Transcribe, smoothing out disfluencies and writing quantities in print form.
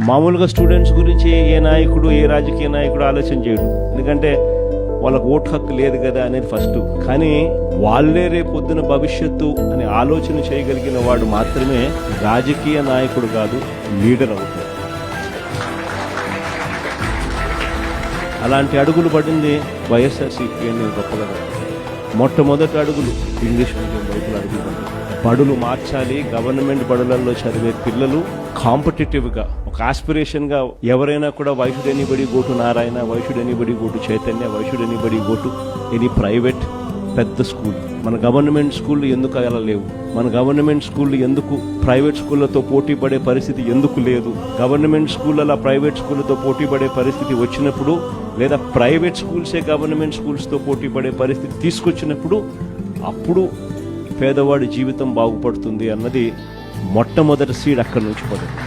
మామూలుగా స్టూడెంట్స్ గురించి ఏ నాయకుడు ఏ రాజకీయ నాయకుడు ఆలోచన చేయడు, ఎందుకంటే వాళ్ళకు ఓటు హక్కు లేదు కదా అనేది ఫస్ట్. కానీ వాళ్ళే రేపొద్దున భవిష్యత్తు అని ఆలోచన చేయగలిగిన వాడు మాత్రమే రాజకీయ నాయకుడు కాదు, లీడర్ అవుతాడు. అలాంటి అడుగులు పడింది వైఎస్ఆర్సీపీ అని గొప్పగా. మొట్టమొదటి అడుగులు ఇంగ్లీష్ మీడియం వైపులు అడుగులు పడ్డాయి. బడులు మార్చాలి, గవర్నమెంట్ బడులలో చదివే పిల్లలు కాంపిటేటివ్గా ఒక ఆస్పిరేషన్గా ఎవరైనా కూడా why should anybody go to Narayana, why should anybody go to Chaitanya, why should anybody go to any private పెద్ద స్కూల్. మన గవర్నమెంట్ స్కూళ్ళు ఎందుకు అలా లేవు? మన గవర్నమెంట్ స్కూళ్ళు ఎందుకు ప్రైవేట్ స్కూళ్ళతో పోటీ పడే పరిస్థితి ఎందుకు లేదు? గవర్నమెంట్ స్కూళ్ళ ప్రైవేట్ స్కూళ్ళతో పోటీ పడే పరిస్థితి వచ్చినప్పుడు, లేదా ప్రైవేట్ స్కూల్సే గవర్నమెంట్ స్కూల్స్తో పోటీ పడే పరిస్థితి తీసుకొచ్చినప్పుడు అప్పుడు పేదవాడి జీవితం బాగుపడుతుంది అన్నది మొట్టమొదటి సీడ్ అక్కడి నుంచి పడుతుంది.